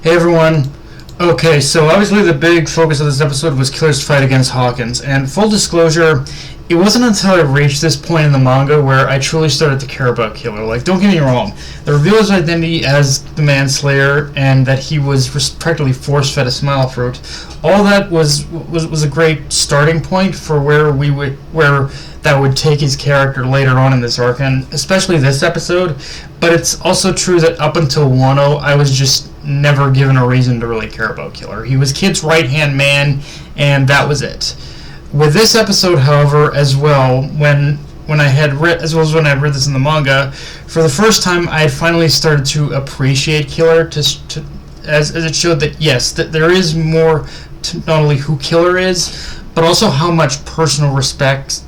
Hey everyone. Okay, so obviously the big focus of this episode was Killer's fight against Hawkins, and full disclosure, it wasn't until I reached this point in the manga where I truly started to care about Killer. Like, don't get me wrong, the reveal of his identity as the Manslayer and that he was practically force-fed a smile fruit, all that was a great starting point for where that would take his character later on in this arc, and especially this episode. But it's also true that up until Wano, I was just never given a reason to really care about Killer. He was Kid's right-hand man, and that was it. With this episode, however, as well, when I had read, as well as when I read this in the manga, for the first time, I had finally started to appreciate Killer, as it showed that yes, that there is more to not only who Killer is, but also how much personal respect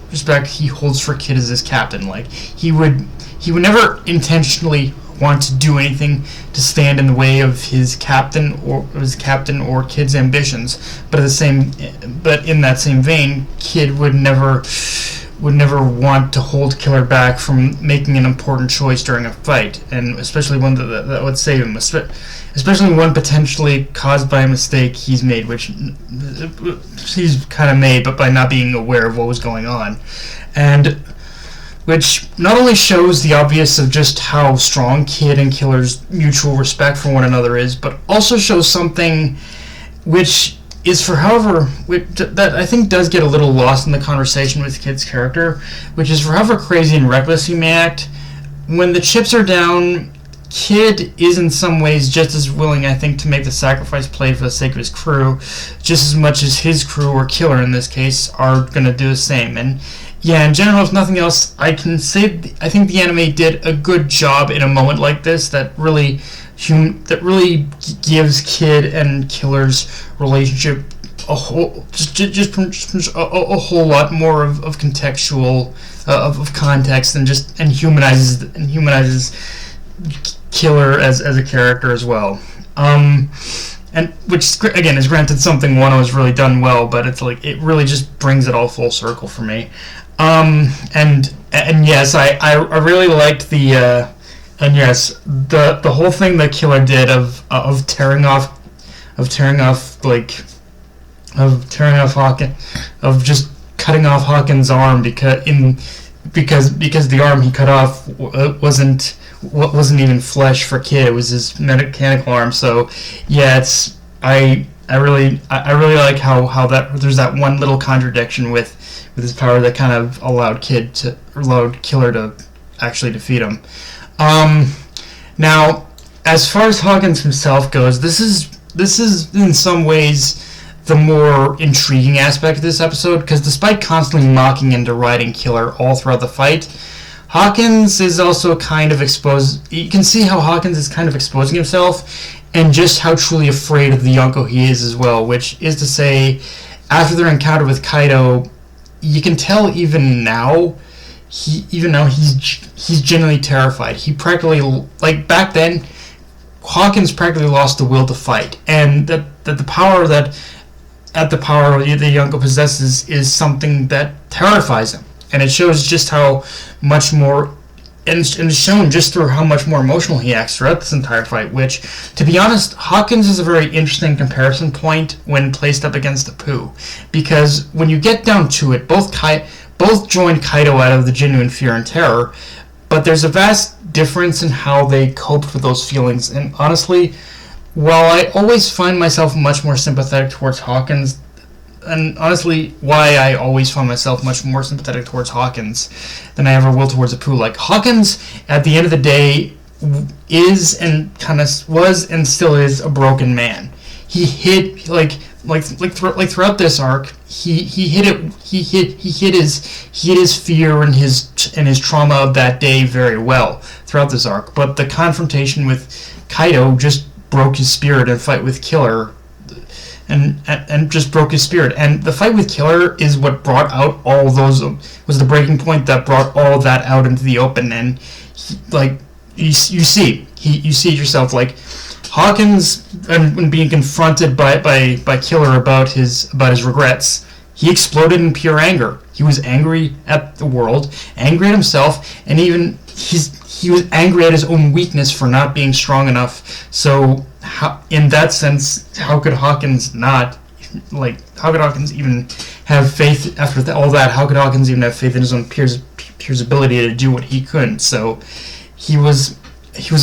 he holds for Kid as his captain. Like, he would never intentionally want to do anything to stand in the way of his captain or Kid's ambitions. But in that same vein, Kid would never want to hold Killer back from making an important choice during a fight, and especially one that would save him, especially one potentially caused by a mistake he's made, which he's kind of made, but by not being aware of what was going on. And which not only shows the obvious of just how strong Kid and Killer's mutual respect for one another is, but also shows something which is, that I think does get a little lost in the conversation with Kid's character, which is for however crazy and reckless he may act, when the chips are down, Kid is in some ways just as willing, I think, to make the sacrifice play for the sake of his crew, just as much as his crew, or Killer in this case, are going to do the same. And yeah, in general, if nothing else, I can say I think the anime did a good job in a moment like this that really gives Kid and Killer's relationship a whole lot more of contextual of context and humanizes Killer as a character as well. And which again is granted something Wano has really done well, but it's like it really just brings it all full circle for me. And yes, I really liked the whole thing that Killer did of tearing off Hawkins, of just cutting off Hawkins' arm because the arm he cut off wasn't even flesh for Kid. It was his mechanical arm. So yeah, I really like how that there's that one little contradiction with his power that kind of allowed Killer to actually defeat him. Now, as far as Hawkins himself goes, this is in some ways the more intriguing aspect of this episode, because despite constantly mocking and deriding Killer all throughout the fight, Hawkins is also kind of exposed. You can see how Hawkins is kind of exposing himself, and just how truly afraid of the Yonko he is as well, which is to say, after their encounter with Kaido, you can tell even now he's genuinely terrified. He practically, like back then, Hawkins practically lost the will to fight, and that the power that the Yonko possesses is something that terrifies him, and it shows just how much more, and it's shown just through how much more emotional he acts throughout this entire fight, which, to be honest, Hawkins is a very interesting comparison point when placed up against Apu, because when you get down to it, both joined Kaido out of the genuine fear and terror, but there's a vast difference in how they coped with those feelings, and honestly, while I always find myself much more sympathetic towards Hawkins, and honestly, why I always find myself much more sympathetic towards Hawkins than I ever will towards Apu. Like, Hawkins, at the end of the day, is and kind of was and still is a broken man. He hid throughout this arc. He hid his fear and his trauma of that day very well throughout this arc. But the confrontation with Kaido just broke his spirit, and fight with Killer. And just broke his spirit. And the fight with Killer is what brought out all those, was the breaking point that brought all that out into the open. And you see it yourself, like Hawkins, and when being confronted by Killer about his regrets, he exploded in pure anger. He was angry at the world, angry at himself, and even he was angry at his own weakness for not being strong enough. So in that sense, how could Hawkins not, like, how could Hawkins even have faith after all that? How could Hawkins even have faith in his own peers' ability to do what he couldn't? So he was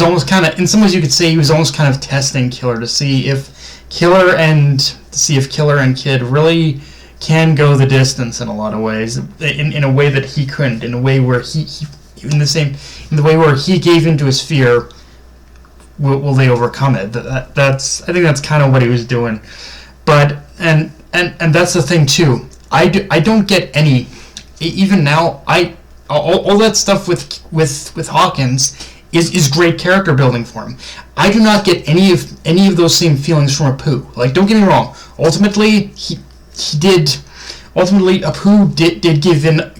almost kind of, in some ways you could say he was almost kind of testing Killer to see if Killer and Kid really can go the distance in a lot of ways, in a way that he couldn't, in a way where in the way where he gave into his fear. Will they overcome it? I think that's kind of what he was doing. But and that's the thing too. I don't get any, even now. All that stuff with Hawkins is great character building for him. I do not get any of those same feelings from Apu. Like, don't get me wrong. Ultimately, Apu did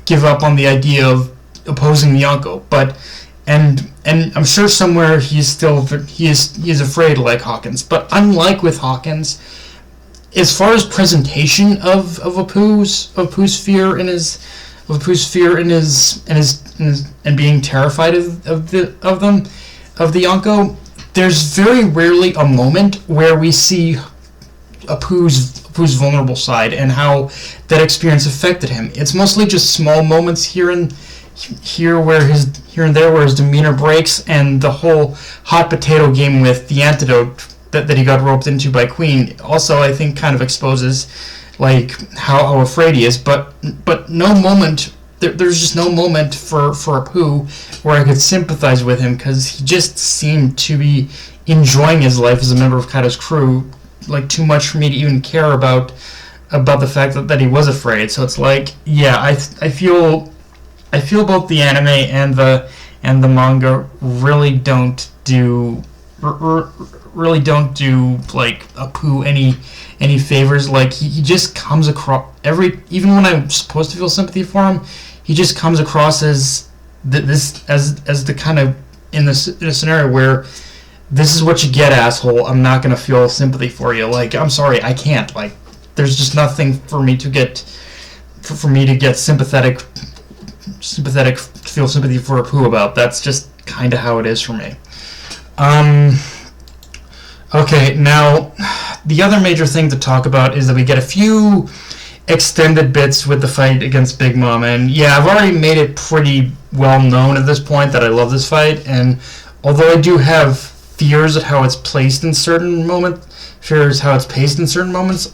give up on the idea of opposing the Yonko, but and I'm sure somewhere he is afraid like Hawkins. But unlike with Hawkins, as far as presentation of Apu's fear and being terrified of the Yonko, there's very rarely a moment where we see Apu's vulnerable side and how that experience affected him. It's mostly just small moments here and there where his demeanor breaks, and the whole hot potato game with the antidote that he got roped into by Queen also, I think, kind of exposes like how afraid he is. But no moment, there's just no moment for Apu where I could sympathize with him, because he just seemed to be enjoying his life as a member of Kaido's crew, like too much for me to even care about the fact that he was afraid. So it's like, yeah, I feel both the anime and the manga really don't do like Apu any favors. Like, he just comes across even when I'm supposed to feel sympathy for him, he just comes across as the kind of in a scenario where this is what you get, asshole. I'm not gonna feel sympathy for you. Like, I'm sorry, I can't. Like, there's just nothing for me to get sympathetic, feel sympathy for Apu about. That's just kind of how it is for me. Okay, now the other major thing to talk about is that we get a few extended bits with the fight against Big Mom, and yeah, I've already made it pretty well known at this point that I love this fight, and although I do have fears at how it's paced in certain moments,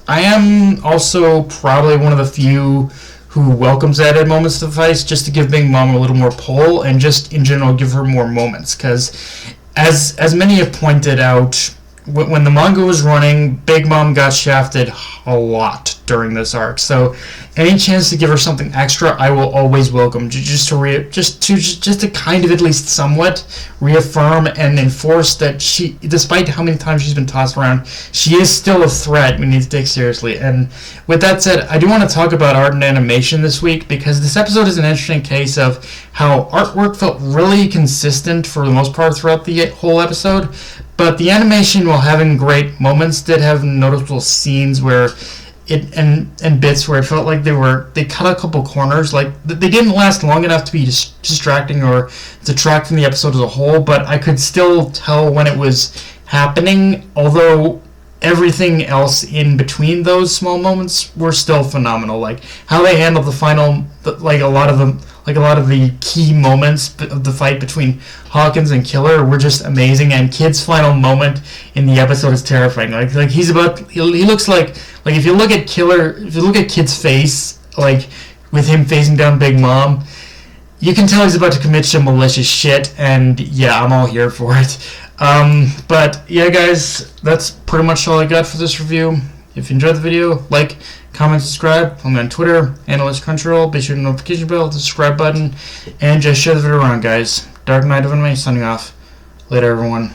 I am also probably one of the few who welcomes added moments to the fight, just to give Big Mom a little more pull, and just in general give her more moments, because as many have pointed out, when the manga was running, Big Mom got shafted a lot during this arc. So any chance to give her something extra, I will always welcome, just to kind of at least somewhat reaffirm and enforce that she, despite how many times she's been tossed around, she is still a threat we need to take seriously. And with that said, I do want to talk about art and animation this week, because this episode is an interesting case of how artwork felt really consistent for the most part throughout the whole episode, but the animation, while having great moments, did have noticeable scenes where and bits where it felt like they cut a couple corners. Like, they didn't last long enough to be distracting or detract from the episode as a whole, but I could still tell when it was happening, although everything else in between those small moments were still phenomenal. Like, how they handled the final, like a lot of the key moments of the fight between Hawkins and Killer were just amazing, and Kid's final moment in the episode is terrifying. Like he looks like if you look at Kid's face, like with him facing down Big Mom, you can tell he's about to commit some malicious shit, and yeah, I'm all here for it. But yeah, guys, that's pretty much all I got for this review. If you enjoyed the video, like, comment, subscribe. Follow me on Twitter, Analyst Crunchyroll. Be sure to notification bell, the subscribe button, and just share the video around, guys. Dark Knight of Anime signing off. Later, everyone.